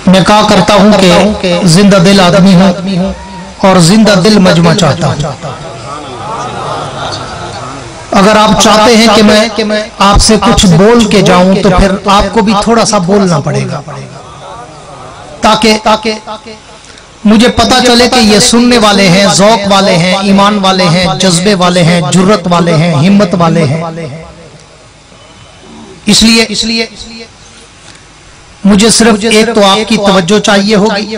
میں کہا کرتا ہوں کہ زندہ دل آدمی ہوں اور زندہ دل مجمع چاہتا ہوں۔ اگر آپ چاہتے ہیں کہ میں آپ سے کچھ بول کے جاؤں تو پھر آپ کو بھی تھوڑا سا بولنا پڑے گا، تاکہ مجھے پتا چلے کہ یہ سننے والے ہیں، ذوق والے ہیں، ایمان والے ہیں، جذبے والے ہیں، جرت والے ہیں، ہمت والے ہیں۔ اس لیے مجھے صرف ایک تو آپ کی توجہ چاہیے ہوگی۔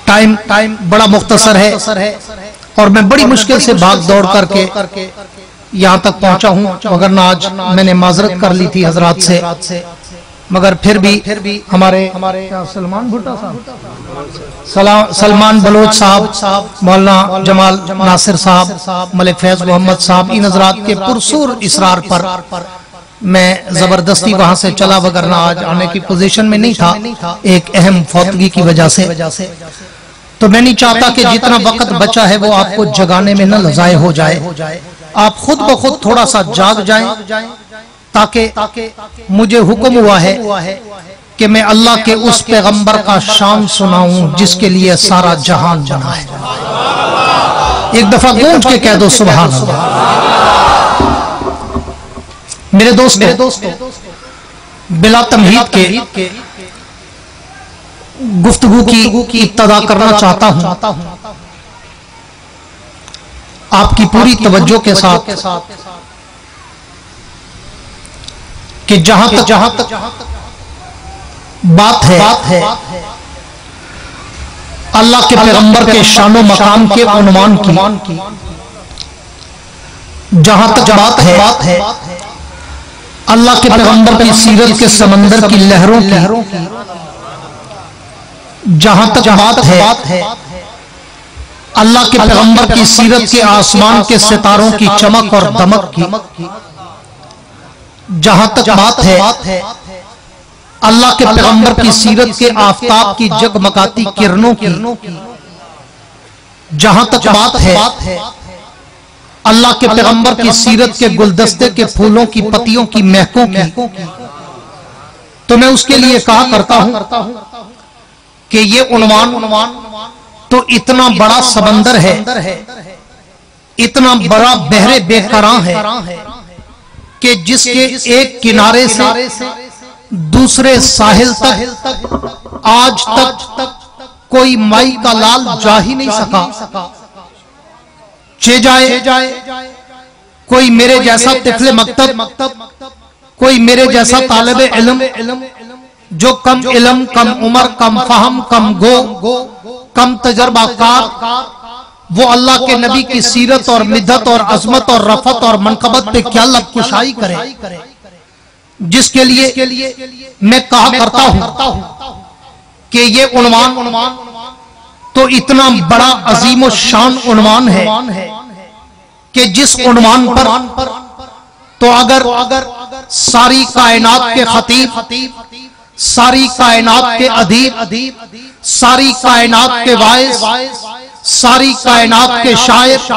ٹائم بڑا مختصر ہے اور میں بڑی مشکل سے بھاگ دوڑ کر کے یہاں تک پہنچا ہوں، وگرنہ آج میں نے معذرت کر لی تھی حضرات سے، مگر پھر بھی ہمارے سلمان بھٹا صاحب، سلمان بلوچ صاحب، مولانا جمال ناصر صاحب، ملک فیض محمد صاحب، ان حضرات کے پرسور اصرار پر میں زبردستی وہاں سے چلا، وگرنہ آج آنے کی پوزیشن میں نہیں تھا ایک اہم فوتگی کی وجہ سے۔ تو میں نہیں چاہتا کہ جتنا وقت بچا ہے وہ آپ کو جگانے میں نہ ضائع ہو جائے، آپ خود بخود تھوڑا سا جاگ جائیں، تاکہ مجھے حکم ہوا ہے کہ میں اللہ کے اس پیغمبر کا شان سناؤں جس کے لیے سارا جہان بنا ہے۔ ایک دفعہ گونج کے کہہ دو سبحان اللہ۔ میرے دوست بلا تمہید کے گفتگو کی ابتدا کرنا چاہتا ہوں آپ کی پوری توجہ کے ساتھ، کہ جہاں تک بات ہے اللہ کے پیغمبر کے شان و مقام کے عنوان کی، جہاں تک بات ہے اللہ کے پیغمبر کی سیرت کے سمندر کی لہروں کی، جہاں تک بات ہے اللہ کے پیغمبر کی سیرت کے آسمان کے ستاروں کی چمک اور دمک کی، جہاں تک بات ہے اللہ کے پیغمبر کی سیرت کے آفتاب کی جگمگاتی کرنوں کی، جہاں تک بات ہے اللہ کے پیغمبر کی سیرت کے گلدستے کے پھولوں کی پتیوں کی مہکوں کی، تو میں اس کے لیے کہا کرتا ہوں کہ یہ عنوان تو اتنا بڑا سمندر ہے، اتنا بڑا بحر بے قراں ہے کہ جس کے ایک کنارے سے دوسرے ساحل تک آج تک کوئی مائی کا لال جا ہی نہیں سکا۔ چے جائے کوئی میرے جیسا طفل مکتب، کوئی میرے جیسا طالب علم جو کم علم، کم عمر، کم فہم، کم گو، کم تجربہ کار، وہ اللہ کے نبی کی سیرت اور مدحت اور عظمت اور رفعت اور منقبت پہ کیا لب کشائی کرے، جس کے لیے میں کہا کرتا ہوں کہ یہ عنوان تو اتنا بڑا عظیم و شان عنوان ہے کہ جس عنوان پر تو اگر ساری کائنات کے خطیب، ساری کائنات کے ادیب، ساری کائنات کے واعظ، ساری کائنات کے شاعر،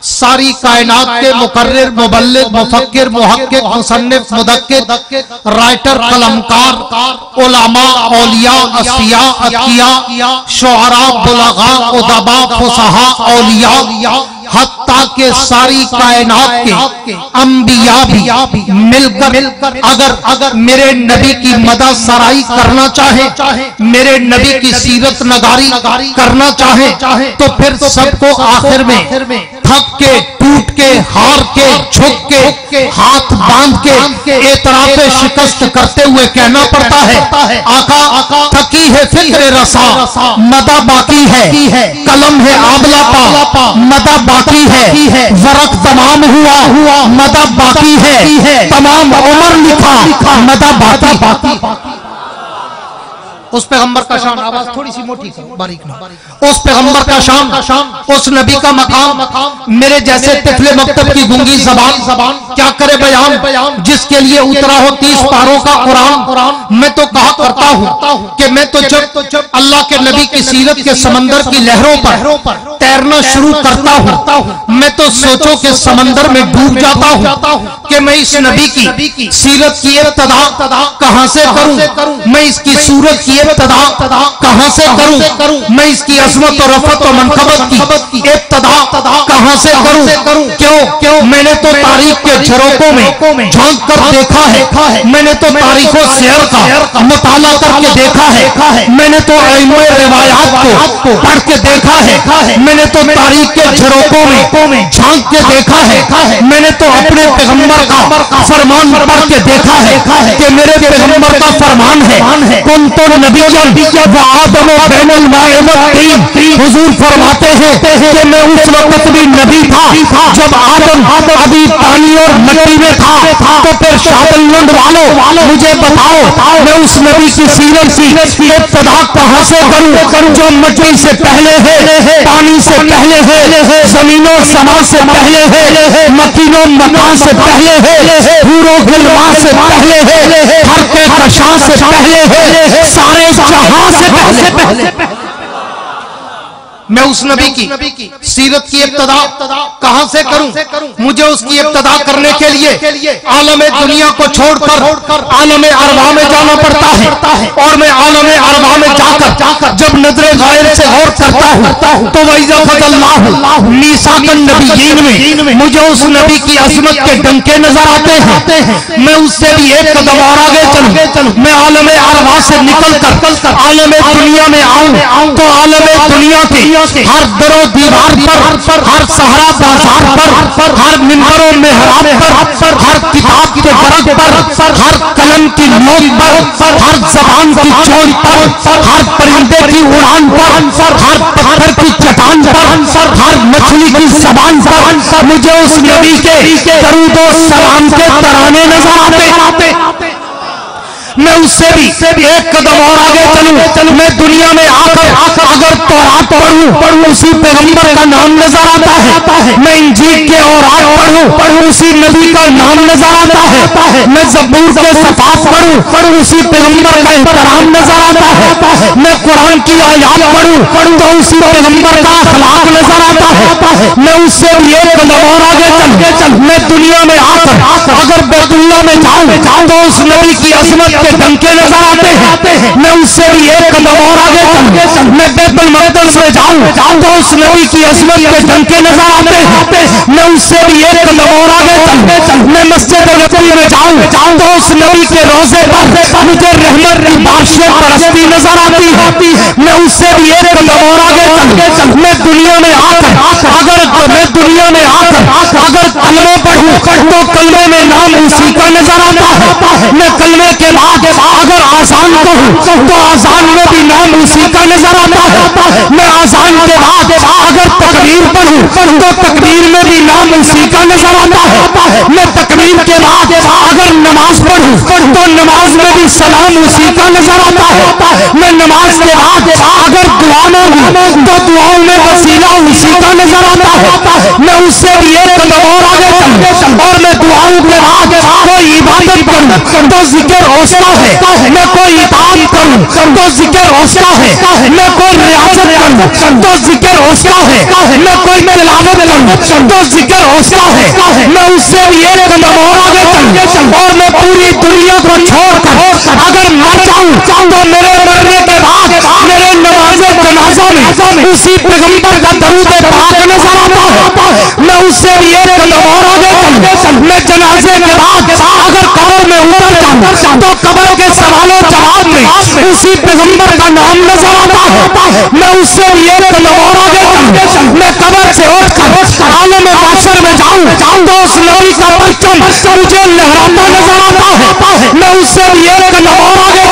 ساری کائنات کے مقرر، مبلغ، مفکر، محقق، مصنف، مدقق، رائٹر، قلمکار، علماء، اولیاء، اصفیاء، اتقیاء، شعراء، بلغاء، ادباء، فصحاء، اولیاء، حتیٰ کہ ساری کائنات کے انبیاء بھی مل کر اگر میرے نبی کی مدح سرائی کرنا چاہے، میرے نبی کی سیرت نگاری کرنا چاہے، تو پھر سب کو آخر میں تھک کے، ٹوٹ کے، ہار کے، جھک کے، ہاتھ باندھ کے اعتراف شکست کرتے ہوئے کہنا پڑتا ہے، آقا تھکی ہے فکر رسا، مدح باقی ہے، قلم ہے آبلہ پا، مدح باقی ہے، ورق تمام ہوا، مدح باقی ہے، تمام عمر لکھا، مدح باقی۔ اس پیغمبر کا شان، آواز تھوڑی سی موٹی کرو، باریک نہ، اس پیغمبر کا شان، اس نبی کا مقام، میرے جیسے طفل مکتب کی گنگی زبان کیا کرے بیان، جس کے لیے اترا ہو 30 پاروں کا قرآن۔ میں تو کہا کرتا ہوں کہ میں تو جب اللہ کے نبی کی سیرت کے سمندر کی لہروں پر تیرنا شروع کرتا ہوں، میں تو سوچو کہ سمندر میں ڈوب جاتا ہوں کہ میں اس نبی کی سیرت کی ابتدا کہاں سے کروں، میں اس کی صورت کی ابتدا کہاں سے کروں، میں اس کی عظمت و رفعت و منقبت کی ابتدا کہاں سے کروں، کیوں میں نے تو تاریخ کے جھروکوں میں جھانک کر دیکھا ہے، میں نے تو تاریخ و سیر کا مطالعہ کر کے دیکھا ہے، میں نے تو علم روایات کو پڑھ کے دیکھا ہے، میں نے تو تاریخ کے جھروکوں میں جھانک کے دیکھا ہے، میں نے تو اپنے پیغمبر کا فرمان پڑھ کے دیکھا ہے کہ میرے پیغمبر کا فرمان ہے کنت نبیا وآدم بین الماء والطین۔ حضور فرماتے ہیں کہ میں اس وقت بھی نبی تھا جب آدم ابھی پانی اور مٹی میں تھا، تو پھر شاہلنڈ والوں مجھے بتاؤ میں اس نبی کی سیرت کی ابتدا کہاں سے کروں جو مٹی سے پہلے ہے، پانی سے پہلے ہے، زمین و سما سے پہلے ہے، مکین و مکان سے پہلے ہے، حور و غلمان سے پہلے ہے، ہر کے کشاں سے پہلے ہے، سارے جہاں سے پہلے۔ میں اس نبی کی سیرت کی ابتدا کہاں سے کروں، مجھے اس کی ابتدا کرنے کے لیے عالم دنیا کو چھوڑ کر عالم ارواح میں جانا پڑتا ہے، اور میں عالم ارواح میں جا کر جب نظر غائب سے غور کرتا ہوں تو وَإِذَا أَخَذَ اللَّهُ مِيثَاقَ النَّبِيِّينَ میں مجھے اس نبی کی عظمت کے ڈنکے نظر آتے ہیں۔ میں اس سے بھی ایک قدم اور آگے چلوں، میں عالم ارواح سے نکل کر عالم دنیا میں آؤں تو عالم دنیا کی ہر در و دیوار پر، ہر صحرا بازار پر، ہر منبر و محراب پر، ہر کتاب کے درخت پر، ہر قلم کی نوک پر، ہر زبان کی چونچ پر، ہر پرندے کی اڑان پر، ہر پتھر کی چٹان پر، ہر مچھلی کی زبان پر مجھے اس نبی کے درود و سلام کے ترانے نظر آتے۔ میں اس سے بھی ایک قدم اور آگے چلوں، میں دنیا میں آ کر اگر تورات پڑھوں اسی پیغمبر کا نام نظر آتا ہے، میں انجیل کے اورات پڑھوں اسی نبی کا نام نظر آتا ہے، میں زبور کے صفحات پڑھوں اسی پیغمبر کا احترام نظر آتا ہے، میں قرآن کی آیات پڑھوں تو اسی پیغمبر کا اخلاق نظر آتا ہے۔ میں اس سے بھی ایک قدم اور آگے چلوں، میں دنیا میں آ کر اگر بیت اللہ میں جاؤں تو اس نبی کی عظمت کے ڈنکے نظر آتے ہیں۔ میں اس سے بھی ایک قدم اور آگے چلوں، میں بیت المقدس میں جاؤں تو اس نبی کی عظمت کے ڈنکے نظر آتے ہیں۔ میں اس سے بھی ایک قدم اور آگے چلوں، میں مسجد نبوی میں جاؤں تو اس نبی کے روزے پر مجھے رحمت کی بارشیں برستی نظر آتی ہے۔ میں اس سے بھی ایک قدم اور آگے چلوں، میں دنیا میں آ کر اگر کلمے پڑھوں تو کلمے میں نام اسی کا نظر آتا ہے۔ میں کلمے کے بعد اگر آزان کہوں تو آزان میں بھی نام اسی کا نظر آتا ہے۔ میں آزان کے بعد اگر تکبیر پڑھوں تو تکبیر میں بھی نام اسی کا نظر آتا ہے۔ میں تکبیر کے بعد اگر نماز پڑھوں تو نماز میں بھی سلام اسی کا نظر آتا ہے۔ میں نماز کے بعد اگر دعا مانگوں تو دعاؤں میں وسیلہ اسی کا نظر آتا ہے۔ میں اس سے بھی ایک قدم اور آگے چلوں، اور میں دعاؤں کے بعد کوئی عبادت کروں تو ذکر اوسطا ہے، میں کوئی اطاعت کروں تو ذکر اوسطا ہے، میں کوئی ریاضت کروں تو ذکر اوسطا ہے، میں کوئی تلاوت کروں تو ذکر اوسطا ہے۔ میں اس سے بھی ایک قدم اور آگے چلوں، اور میں پوری دنیا کو چھوڑ کر اگر مر جاؤں تو میرے مرنے کے بعد میرے نماز جنازہ میں اسی پیغمبر کا درود پاک نظر آتا ہے۔ میں اس سے بھی ایک قدم اور آگے چلوں، میں جنازے کے بعد اگر قبر میں اتر جاؤں تو قبر کے سوال و جواب میں اسی پیغمبر کا نام نظر آتا ہے۔ میں اس سے بھی ایک قدم اور آگے چلوں، میں قبر سے اٹھ کر عالم محشر میں جاؤں تو اس نبی کا پرچم مجھے لہراتا نظر آتا ہے۔ میں اس سے بھی ایک قدم اور آگے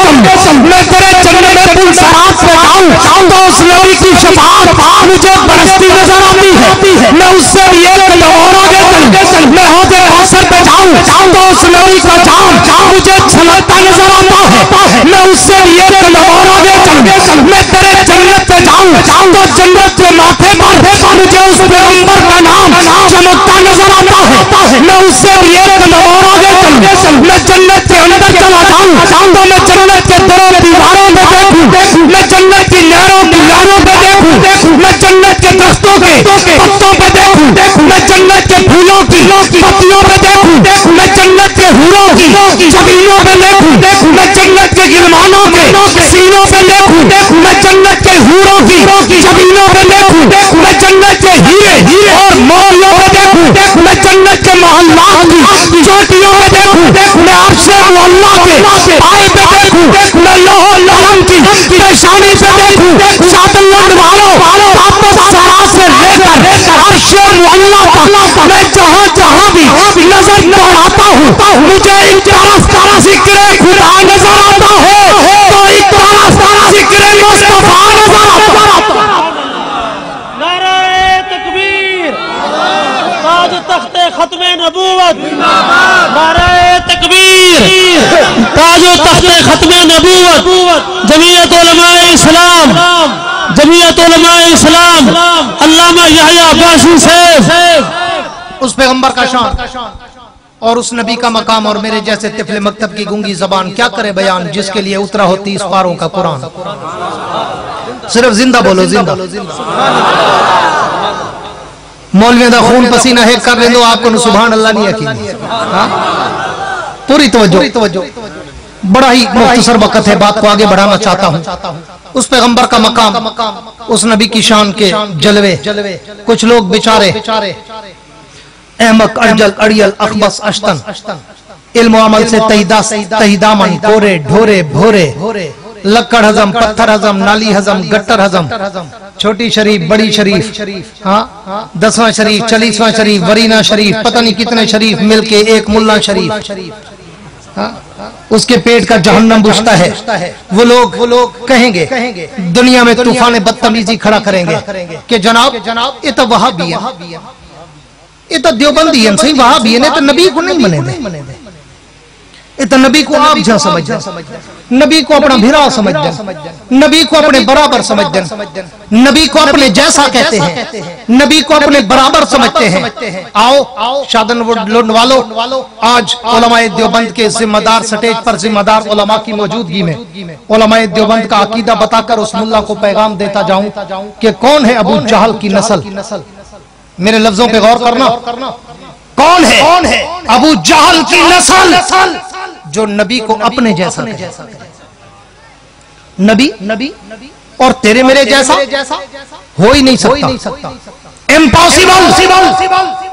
چلوں، میں تیرے جنت پل صراط پہ جاؤں تو اس نبی کی شفاعت مجھے برستی نظر آتی ہے۔ میں اس سے بھی ایک قدم اور آگے چلوں، میں حوض کوثر پہ جاؤں تو اس نبی کا جام مجھے چھلکتا نظر آتا ہے۔ میں اس سے بھی ایک قدم اور آگے چلوں، میں تیرے جنت پہ جاؤں تو جنت کے ماتھے پر مجھے اس پیغمبر کا نام چمکتا نظر آتا ہے۔ میں اس سے بھی ایک قدم اور آگے چلوں، میں جنت کے اندر چلا جاؤں تو میں جنت کے در و دیواروں پہ دیکھوں، میں جنت کی نہروں کی لاروں پہ دیکھوں، میں جنت کے درختوں کے پتوں پہ دیکھوں، میں جنت کے پھولوں کی پتیوں پہ دیکھوں، میں جنت کے گلمانوں کے سینوں پہ دیکھوں میں جنت کے حوروں کی جبینوں پہ دیکھوں میں جنت کے ہیرے اور مولیوں پہ دیکھوں میں جنت کے محلات کی چوٹیوں پہ دیکھوں میں عرش معلا کے پائے پہ دیکھوں میں لوح القلم کی پیشانی پہ دیکھوں سات لنڈ والوں واپس سرا سے لے کر عرش معلا تک میں جہاں جہاں بھی نظر دوڑاتا ہوں مجھے ایک طرف ذکر خدا نظر آتا ہے تو ایک طرف ذکر مصطفیٰ نظر آتا ہے۔ نعرہ تکبیر، تاج تخت ختم نبوت، نعرہ تکبیر، تاج تخت ختم نبوت، جمعیت علماء اسلام، جمعیت علماء اسلام، علامہ یحییٰ عباسی صاحب، اس پیغمبر کا شان اور اس نبی کا مقام اور میرے جیسے طفل مکتب کی گونگی زبان کیا کرے بیان جس کے لیے اترا ہو 30 پاروں کا قرآن۔ صرف زندہ بولو، زندہ۔ مولویوں دا خون پسینہ ہے کر رہے دو آپ کو سبحان اللہ نہیں یقین۔ پوری توجہ، بڑا ہی مختصر وقت ہے، بات کو آگے بڑھانا چاہتا ہوں۔ اس پیغمبر کا مقام، اس نبی کی شان کے جلوے، کچھ لوگ بیچارے احمق، ارجل، اڑیل، اخبص، اشتن، علم و عمل سے تہیدامن، کورے، ڈھورے، بھورے، لکڑ ہضم، پتھر ہضم، نالی ہضم، گٹر ہضم، چھوٹی شریف، بڑی شریف، 10واں شریف، 40واں شریف، ورینہ شریف، پتہ نہیں کتنے شریف مل کے ایک ملا شریف، اس کے پیٹ کا جہنم بجھتا ہے۔ وہ لوگ کہیں گے دنیا میں طوفان بدتمیزی کھڑا کریں گے کہ جناب یہ تو وہابی ہے، یہ تو دیوبندی ہیں، صحیح وہابی ہیں، تو نبی کو نہیں منے دے، یہ تو نبی کو آپ جہاں سمجھ دیں، نبی کو اپنا بھرا سمجھ دیں، نبی کو اپنے برابر سمجھ دیں، نبی کو اپنے جیسا کہتے ہیں، نبی کو اپنے برابر سمجھتے ہیں۔ آؤ شادن لنڈ والو، آج علماء دیوبند کے ذمہ دار سٹیج پر ذمہ دار علماء کی موجودگی میں علماء دیوبند کا عقیدہ بتا کر اس ملا کو پیغام دیتا جاؤں کہ کون ہے ابو جہل کی نسل۔ میرے لفظوں پہ غور کرنا، کون ہے ابو جہل کی نسل جو نبی کو اپنے جیسا کہے؟ نبی اور تیرے میرے جیسا ہو ہی نہیں سکتا، امپاسبل،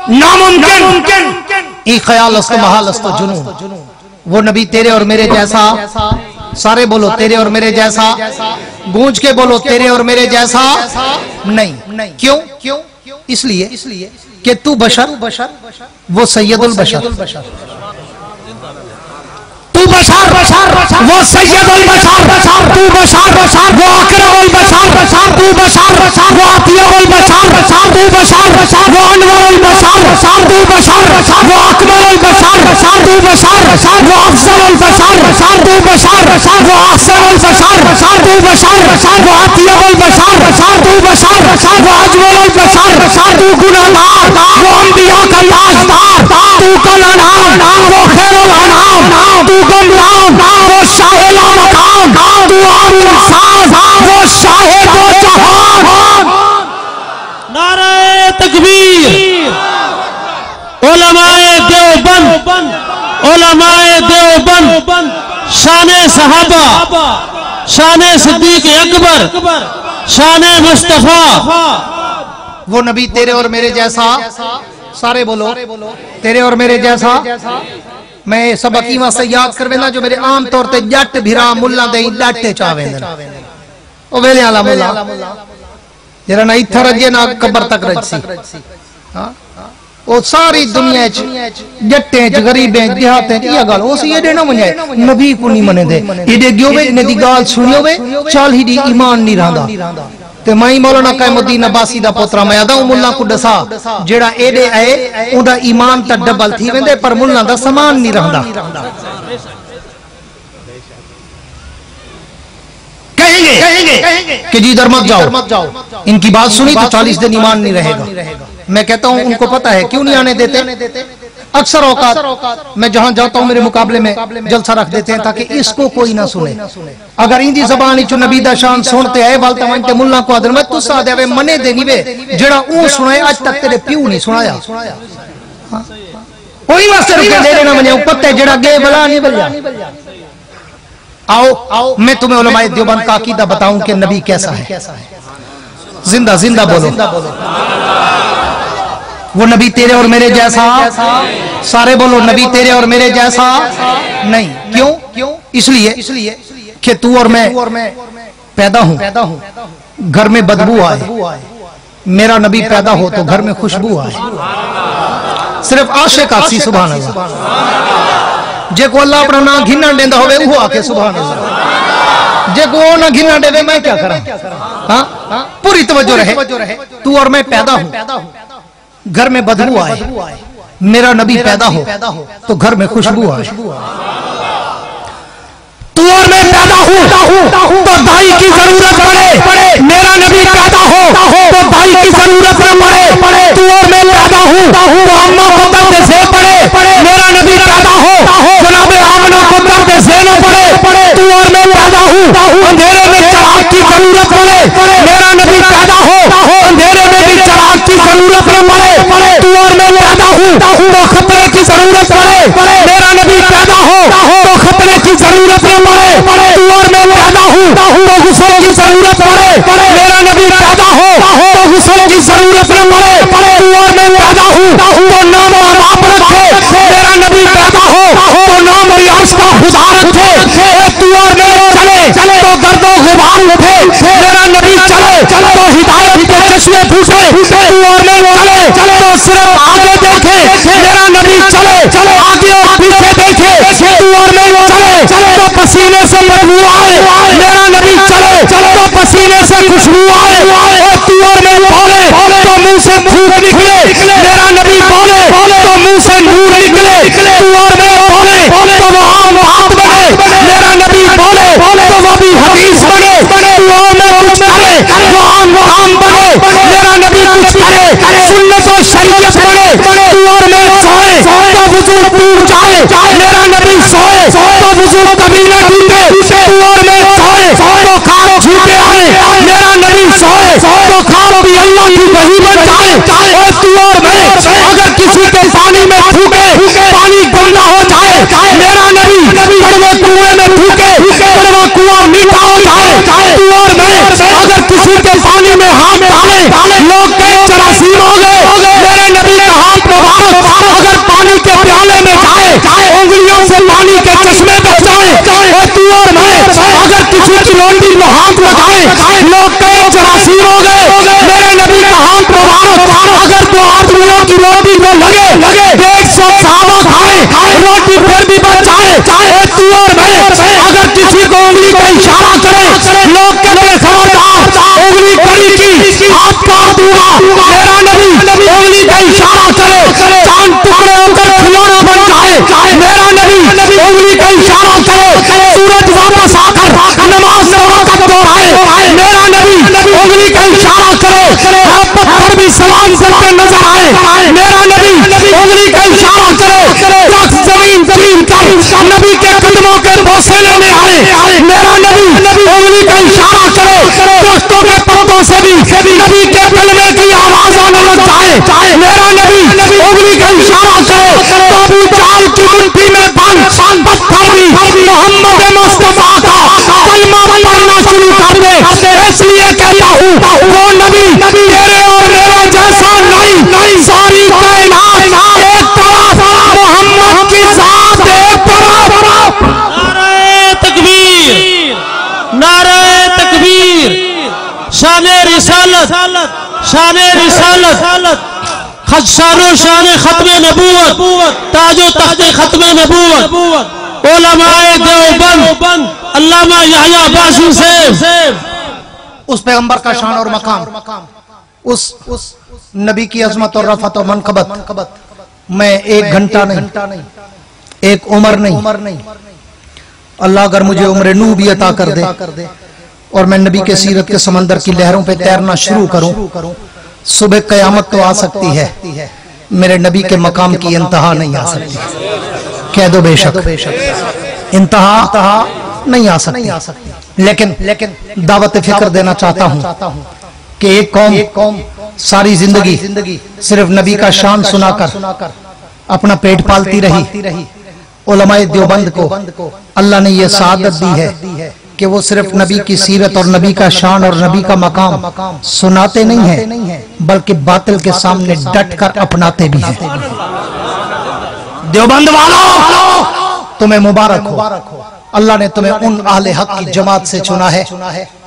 ناممکن، ای خیال است محال است جنون۔ وہ نبی تیرے اور میرے جیسا، سارے بولو تیرے اور میرے جیسا، گونج کے بولو تیرے اور میرے جیسا نہیں۔ کیوں؟ اس لیے کہ تو بشر، وہ سید البشر، تو بشر، وہ سید البشر، تو بشر، وہ اکرم البشر، تو بشر، وہ اطیب البشر، تو بشر، وہ انور البشر، تو بشر، وہ اکمل البشر، تو بشر، وہ افضل البشر، تو بشر، وہ احسن البشر، تو بشر، وہ اطیب البشر، تو بشر، وہ اجمل البشر، تو گناہگار، وہ انبیاء کا تاجدار، تو کلام، وہ خیر الانام، تو گمرام، وہ شاہ لامکان، تو عامل ساز، وہ شاہد و جہان۔ نعرہ تکبیر، علماء دیوبند، علماء دیوبند، شان صحابہ، شان صدیق اکبر، شان مصطفیٰ، وہ نبی تیرے اور میرے جیسا، سارے بولو تیرے اور میرے جیسا۔ میں سبق ایمہ سے یاد کروینا جو میرے عام طور تے جٹ بھیرا ملا دیں ڈاٹے چاہویں او ویلے آلا ملا جرا نہ اتھا رجے نہ قبر تک رج سی، وہ ساری دنیا جٹیں غریبیں دیہاتیں یہ گال وہ سی یہ نہ منجائے نبی کو نہیں منے دے یہ دے گیو وے ندی گال سنیو وے چال ہی دی ایمان نہیں رہندا تے مائی مولانا قائم الدین عباسی دا پوترا میں یاد ہوں ملا کو دسا جیڑا ایڈے آئے اون دا ایمان تا ڈبل تھی ویندے پر ملا دا سامان نہیں رہندا۔ کہیں گے کہ جی در مت جاؤ، ان کی بات سنی تو 40 دن ایمان نہیں رہے گا۔ میں کہتا ہوں ان کو پتہ ہے کیوں نہیں آنے دیتے؟ اکثر اوقات میں جہاں جاتا ہوں میرے مقابلے میں جلسہ رکھ دیتے ہیں تاکہ اس کو کوئی نہ سنے۔ اگر ہندی زبانی چو نبی دا شان سنتے آئے والتا وانتے ملہ کو آدھر میں تو سادھے آوے منے دے نیوے جڑا اون سنائے آج تک تیرے پیو نہیں سنایا۔ کوئی واسطے رکھے دے لینا منہ پتے جڑا گئے بلا نہیں بلیا۔ आओ मैं तुम्हें उलमाए देवबंद का अकीदा बताऊं कि नबी कैसा है। जिंदा जिंदा बोलो। वो नबी तेरे और मेरे जैसा, सारे बोलो नबी तेरे और मेरे जैसा नहीं। क्यों? इसलिए कि तू और मैं पैदा हूं, घर में बदबू आए, मेरा नबी पैदा हो तो घर में खुशबू आए। सिर्फ आशिक आसी सुभान अल्लाह। जे को अल्लाह अपना ना घिना देंदा होवे वो आके सुभान अल्लाह। जे को ना घिना देवे मैं क्या करा? हां पूरी तवज्जो रहे। तू और मैं पैदा हूं, घर में बदबू आए, मेरा नबी पैदा हो तो घर में खुशबू आए। तू और मैं पैदा हूं तो दाई की जरूरत पड़े, मेरा नबी पैदा हो तो दाई की जरूरत न पड़े। तू और मैं पैदा हूं तो अम्मा को दर्द से पड़े, मेरा नबी पैदा हो जनाब आमना को दर्द से न पड़े। तू और मैं पैदा हूं अंधेरे में चिराग की जरूरत पड़े, मेरा नबी पैदा हो अंधेरे में भी चिराग की जरूरत न पड़े। तू और मैं पैदा हूं तो खतरे की जरूरत पड़े, मेरा नबी पैदा हो तो खतरे की जरूरत न पड़े। तू और मैं पैदा हूं तो गुस्से की जरूरत पड़े, मेरा नबी पैदा हो तो गुस्से की जरूरत न पड़े। तू और मैं पैदा हूं तो नाम और आप रखे, मेरा नबी पैदा हो तो नाम और अर्श का खुदा रखे। तू और मैं चले तो गर्दो गुबार उठे, मेरा नबी चले तो हिदायत के चश्मे फूटे। तू और मैं चले तो सिर्फ आगे देखे, मेरा नबी चले आगे और पीछे देखे। तू और मैं चले तो पसीने से बदबू आए, मेरा नबी चले तो पसीने से खुशबू आए। तू और मैं बोले तो मुंह से फूंक निकले, मेरा नबी बोले तो मुंह से नूर निकले। तू और मैं बोले तो वहां बात बने, मेरा नबी बोले तो वो भी हदीस बने। तू और मैं कुछ करे वहां बने, मेरा नबी कुछ करे सुन्नत और शरीयत बने। तू और मैं सोए तो वुजू टूट जाए, मेरा नबी सोए तो वुजू कभी न टूटे। तू और मैं सोए तो खाब झूठे आए, मेरा नबी सोए तो खाब भी अल्लाह की वही बन जाए। तू और मैं अगर किसी के पानी में थूके पानी गंदा हो जाए, मेरा नबी कड़वे कुएं में थूके कड़वा कुआं मीठा हो जाए। तू और मैं अगर किसी के पानी में हाथ डाले लोग कई चरासीम हो गए, मेरे नबी का हाथ मुबारक अगर पानी के प्याले में जाए उंगलियों से पानी के चश्मे बच जाए। तू और मैं अगर किसी की लोंडी में हाथ लगाए लोग कई चरासीम हो गए, मेरे नबी का हाथ मुबारक अगर दो आदमियों की रोटी को लगे 150 साहबा खाए रोटी फिर भी बच जाए। तू और मैं अगर किसी को उंगली का इशारा करे लोग कहते खबरदार उंगली कड़ी की हाथ काट दूंगा, मेरा नबी उंगली का इशारा करे चांद टुकड़े होकर खिलौना बन जाए। मेरा नबी उंगली का इशारा करे सूरज वापस आकर नमाज वक्त दोहराए। मेरा नबी उंगली का इशारा करे पत्थर भी सलाम करते नजर आए। मेरा नबी उंगली का इशारा करे जमीन जमीन कर नबी के कदमों के बोसे लेने आए। मेरा नबी उंगली का इशारा करे दोस्तों के पत्तों से भी नबी के कलमे की आवाज आने लग जाए। मेरा नबी उंगली का इशारा करे तो अबू जाल की मुट्ठी में बंद पत्थर भी मोहम्मद मुस्तफा का कलमा पढ़ना शुरू कर दे। इसलिए कहता हूँ वो नबी तेरे और मेरा जैसा नहीं, सारी कायनात एक तरफ मोहम्मद की जात एक तरफ। नारे तकबीर, नारे तकबीर, शाने रिसालत, शाने रिसालत, शानो शाने खत्मे नबूवत, ताजो तख्ते खत्मे नबूवत, उलमाए देवबंद अल्लामा याह्या बासी से उस पैगंबर का शान और मकाम, उस नबी की अजमत और रफत और मनकबत मैं एक घंटा नहीं, एक उम्र नहीं, अल्लाह अगर मुझे उम्र नू भी अता कर दे और मैं नबी के सीरत के समंदर की लहरों पे तैरना शुरू करूं, सुबह कयामत तो आ सकती है, मेरे नबी के मकाम की इंतहा नहीं आ सकती। कह दो बेशक इंतहा नहीं आ सकती। लेकिन दावत फिक्र देना चाहता हूं कि एक कौम सारी जिंदगी सिर्फ नबी का शान सुनाकर अपना पेट पालती रही, उलमाए देवबंद को अल्लाह ने ये सआदत दी है कि वो सिर्फ नबी की सीरत और नबी का शान और नबी का मकाम सुनाते नहीं हैं, बल्कि बातिल के सामने डट कर अपनाते भी हैं। देवबंद वालों, तुम्हें मुबारक हो, अल्लाह ने तुम्हें उन अहले हक की जमात से चुना है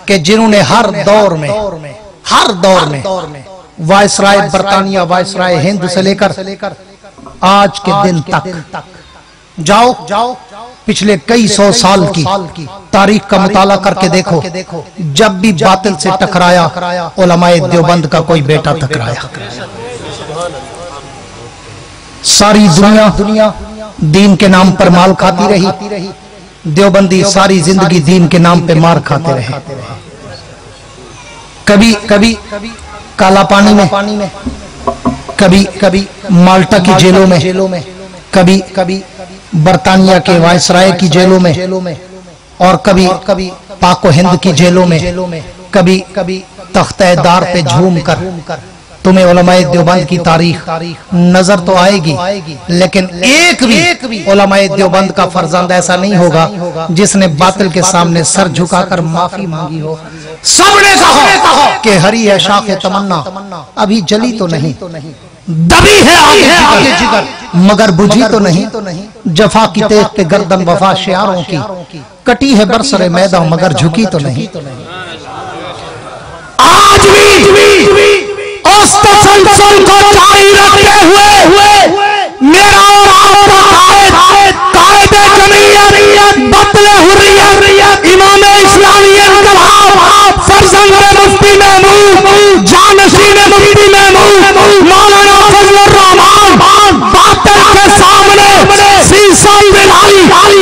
कि जिन्होंने हर दौर में वायसराय बरतानिया, वायसराय हिंद से लेकर आज के दिन तक जाओ पिछले कई सौ साल की तारीख का मुताला करके देखो, जब भी बातिल से टकराया उलमाए देवबंद का कोई बेटा टकराया। सारी दुनिया दीन के नाम पर माल खाती रही, देवबंदी सारी जिंदगी दीन के नाम पे मार खाते रहे। कभी काला पानी में, कभी माल्टा की जेलों में, कभी बरतानिया के वायसराय की जेलों में, और कभी पाको हिंद की जेलों में, कभी तख्ते-ए-दार पे झूम कर तुम्हें उलमाए देवबंद की तारीख नजर तो आएगी, लेकिन एक भी उलमाए देवबंद का फर्जंद ऐसा नहीं होगा जिसने बातिल के सामने सर झुकाकर माफी मांगी हो। सबने कहा कि हरी है शाखे तमन्ना, अभी जली तो नहीं, दबी है आगे जिगर, मगर बुझी तो नहीं। जफा की तेज पे गर्दन वफा शियारों की, कटी है बरसरे मैदान मगर झुकी तो नहीं। आज भी उस तसलसल को जारी रखते हुए मेरा और आपका कायदे जमीयत बतले हुर्रियत इमाम इस्लामी इनकलाब फर्जंद मुफ्ती महमूद जानशीन मुफ्ती महमूद मौलाना फजलुर रहमान बातिल के सामने शीशा बिलाई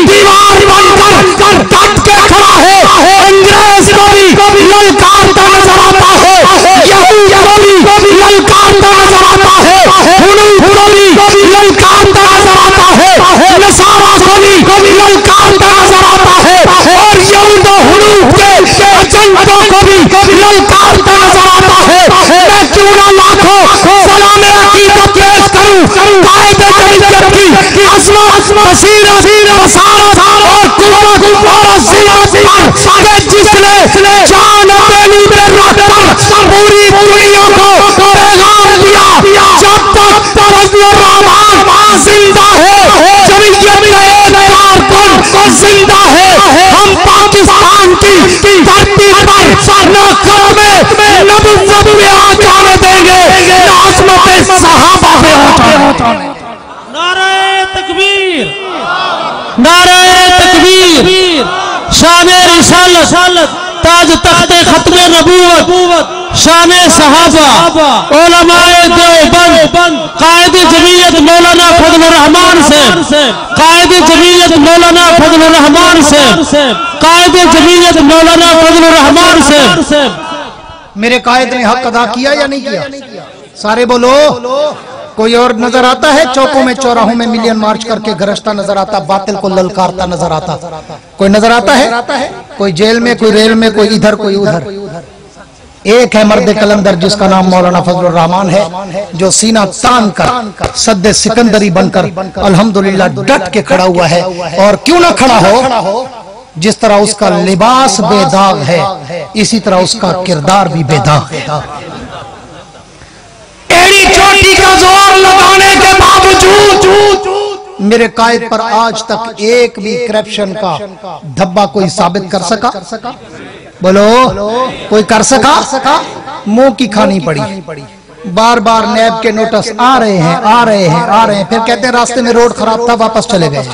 दीवार बनकर डट के खड़ा है। अंग्रेज को भी ललकारता नजर आता है, यहूदी को भी ललकारता नजर आता है, हुनूफ को भी ललकारता नजर आता है, नसारा को भी ललकारता नजर आता है, और यहूद और हुनूफ के एजेंटों को भी ललकारता नजर आता है। मैं क्यों ना लाखों सलामे अकीदत पेश करूं कायदे जमीयत की अज़मत, बसीरत, बसारत और कुव्वत और ज़ियादत पर जिसने जान अपनी पे रख कर पूरी दुनिया को पैगाम दिया। जब तक फजलुर रहमान जिंदा है, जमीयत का एक कारकुन जिंदा है, हम पाकिस्तान की धरती पर न क़यामे नबुव्वत में आ जाने देंगे, न अज़मत सहाबा में आ जाने। नारे तकबीर, नारे तकबीर, शाने रिसालत, ताज तख्ते खत्मे नबूवत, शाने सहाबा, उलमाए देवबंद, कायदे जमीयत मौलाना फजलुर रहमान से, कायदे जमीयत मौलाना फजलुर रहमान से, कायदे जमीयत मौलाना फजलुर रहमान से। मेरे कायद ने हक अदा किया या नहीं किया? सारे बोलो। कोई और नजर आता है चौकों में चौराहों में मिलियन मार्च करके गरजता नजर आता, बातिल को ललकारता नजर आता? कोई नजर आता है? कोई जेल में, कोई रेल में, कोई इधर कोई उधर। एक है मर्द कलंदर जिसका नाम मौलाना फजलुर रहमान है, जो सीना तान कर सद्दे सिकंदरी बनकर अल्हम्दुलिल्लाह डट के खड़ा हुआ है। और क्यों ना खड़ा हो, जिस तरह उसका लिबास बेदाग है इसी तरह उसका किरदार भी बेदाग है। एड़ी चोटी का जोर लगाने के बावजूद मेरे कायद पर आज तक एक भी करप्शन का धब्बा कोई साबित कर सका? बोलो, कोई कर सका? मुंह की खानी पड़ी। बार बार नैब के नोटिस आ रहे हैं, फिर कहते हैं रास्ते में रोड खराब था, वापस चले गए।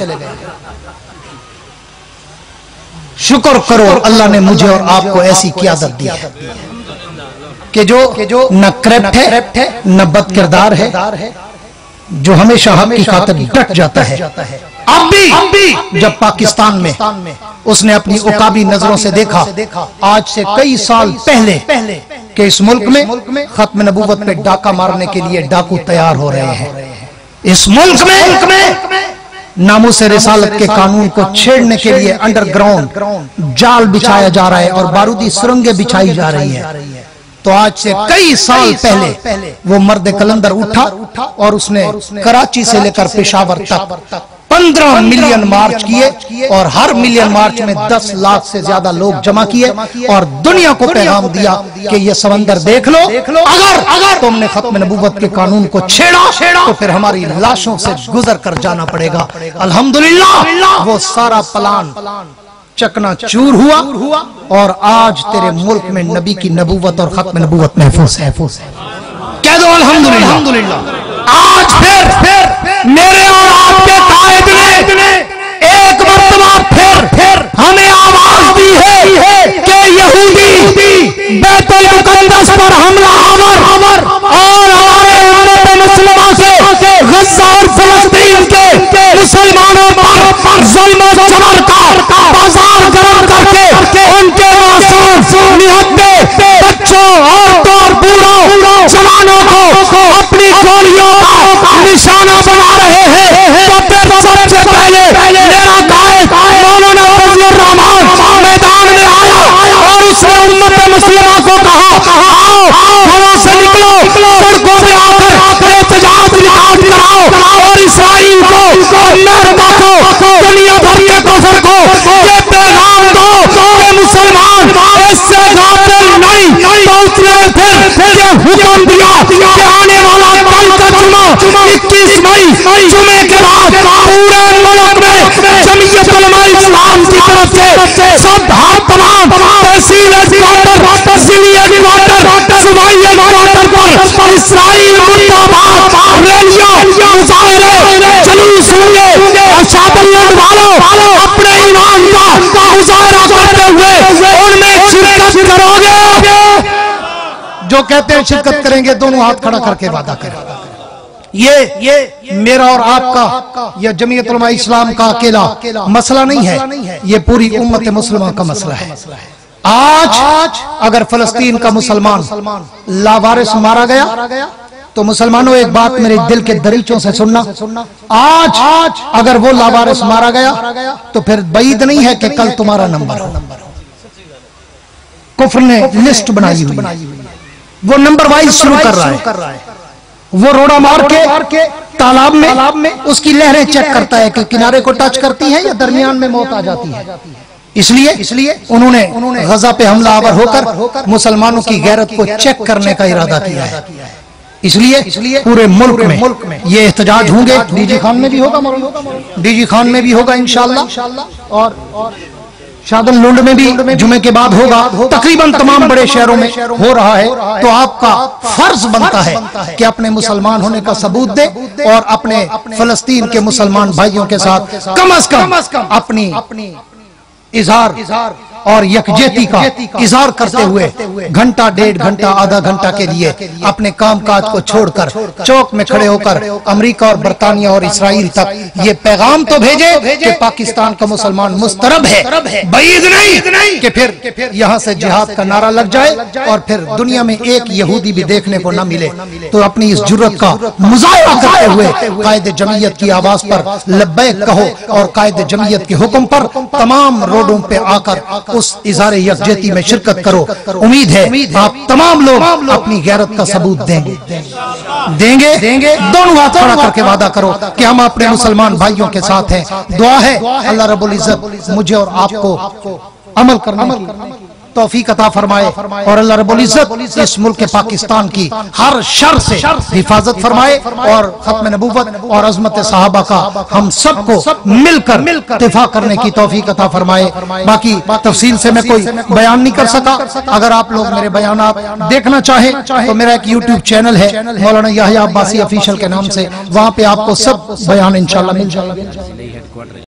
शुक्र करो अल्लाह ने मुझे और आपको ऐसी क़यादत दी है कि जो न करप्ट है न बद किरदार है, जो हमेशा हक की खातिर डट जाता है। अब भी जब पाकिस्तान में उसने अपनी उकाबी नजरों से देखा आज से कई साल पहले कि इस मुल्क में खत्म नबूवत पे डाका मारने के लिए डाकू तैयार हो रहे हैं, इस मुल्क में नामूस रिसालत के कानून को छेड़ने के लिए अंडरग्राउंड जाल बिछाया जा रहा है और बारूदी सुरंगें बिछाई जा रही है, तो आज से कई साल पहले वो मर्द कलंदर उठा और उसने कराची से लेकर पेशावर तक 15 मिलियन मार्च किए और हर मिलियन मार्च में 10 लाख से ज्यादा लोग जमा किए और दुनिया को पैगाम दिया कि ये समंदर देख लो, अगर तुमने खत्म नबूवत के कानून को छेड़ा तो फिर हमारी लाशों से गुजर कर जाना पड़ेगा। अल्हम्दुलिल्लाह वो सारा प्लान चकनाचूर हुआ और आज तेरे मुल्क में नबी की नबूवत और खत्म नबूवत महफूज है। कह दो अल्हम्दुलिल्लाह। आज फिर मेरे और आपके कायद ने एक मर्तबा फिर हमें आवाज दी है कि यहूदी बैतुल मुकद्दस पर हमला आवर और हमारे उम्मत मुस्लिमा से गज़ा और फिलिस्तीन के मुसलमानों पर ज़ुल्म और जबर का बाजार गर्म करके उनके मासूम निहत्थे बच्चों औरतों और बूढ़ों जवानों को अपनी गोलियों का निशाना बना रहे हैं। तो फिर सबसे पहले मेरा कायद मौलाना फजलुर रहमान मैदान में आया और उसने उम्मत मुस्लिमा को कहा आओ घरों से निकलो, सड़कों पे आकर एहतजाज रिकॉर्ड कराओ और इसराइल को अमेरिका को दुनिया भर के कुफर को ये पैगाम दो कि मुसलमान इससे गाफिल नहीं। तो उसने फिर ये हुक्म दिया कि आने वाला कल का जुमा 21 मई जुमे के बाद पूरे मुल्क में जमीयत उलमा इस्लाम की तरफ से सब हाथ तमाम तहसील हेडक्वार्टर जिले हेडक्वार्टर सूबाई हेडक्वार्टर पर इसराइल मुर्दाबाद रैलियां मुजाहिरे जुलूस होंगे और शादत वालों अपने ईमान का मुजाहिरा करते हुए उनमें शिरकत करोगे। जो कहते हैं शिरकत करेंगे दोनों हाथ खड़ा करके वादा करें। ये मेरा और आपका या जमीयत उलमा इस्लाम का अकेला मसला नहीं है, ये पूरी उम्मत मुस्लिमा का मसला है। आज अगर फलस्तीन का मुसलमान लावारिस मारा गया तो मुसलमानों एक बात मेरे दिल के दरीचों से सुनना, आज अगर वो लावारिस मारा गया तो फिर बईद नहीं है कि कल तुम्हारा नंबर हो। कुफ्र ने लिस्ट बनाई हुई, वो नंबर वाइज शुरू कर रहा है। वो रोड़ा मार के तालाब में उसकी लहरें चेक करता है कि किनारे को टच करती है या दरमियान में मौत आ जाती है। इसलिए उन्होंने गजा पे हमला आवर होकर मुसलमानों की गैरत को चेक करने का इरादा किया है। इसलिए पूरे मुल्क में ये एहतजाज होंगे। डीजी खान में भी होगा, डीजी खान में भी होगा इंशाअल्लाह, और शादन लुंड में भी जुमे के बाद होगा। तकरीबन तमाम बड़े शहरों में हो रहा है। तो आपका फर्ज बनता है कि अपने मुसलमान होने का सबूत दे और अपने फलस्तीन के मुसलमान भाइयों के साथ कम अज कम अपनी इजहार और यकजहती का इजहार करते हुए घंटा डेढ़ घंटा आधा घंटा के लिए अपने काम काज को छोड़कर चौक में खड़े होकर अमेरिका और बरतानिया और इसराइल तक ये पैगाम तो भेजे कि पाकिस्तान का मुसलमान मुस्तरब है, बईद नहीं कि फिर यहाँ से जिहाद का नारा लग जाए और फिर दुनिया में एक यहूदी भी देखने को न मिले। तो अपनी इस जुर्रत का मुजाहिरा करते हुए कायदे जमीयत की आवाज पर लब्बैक कहो और कायदे जमीयत के हुक्म पर तमाम रोडों पे आकर उस इज़हार यकजहती में शिरकत करो। उम्मीद है आप तमाम लोग अपनी गैरत का सबूत देंगे। दोनों हाथ खड़ा करके वादा करो कि हम अपने मुसलमान भाइयों के साथ हैं। दुआ है अल्लाह रब्बुल इज्जत मुझे और आपको अमल करने की तौफीक अता फरमाए और अल्लाह रब्बुल इज्जत इस मुल्क के पाकिस्तान की हर शर से हिफाजत फरमाए और खत्म नबूवत और अजमत सहाबा का हम सबको मिलकर दिफा करने की तौफीक अता फरमाए। बाकी तफसील से मैं कोई बयान नहीं कर सका। अगर आप लोग मेरे बयानात देखना चाहें तो मेरा एक यूट्यूब चैनल है मौलाना याह्या अब्बासी ऑफिशियल के नाम से, वहाँ पे आपको सब बयान इंशाअल्लाह मिल जाएगा।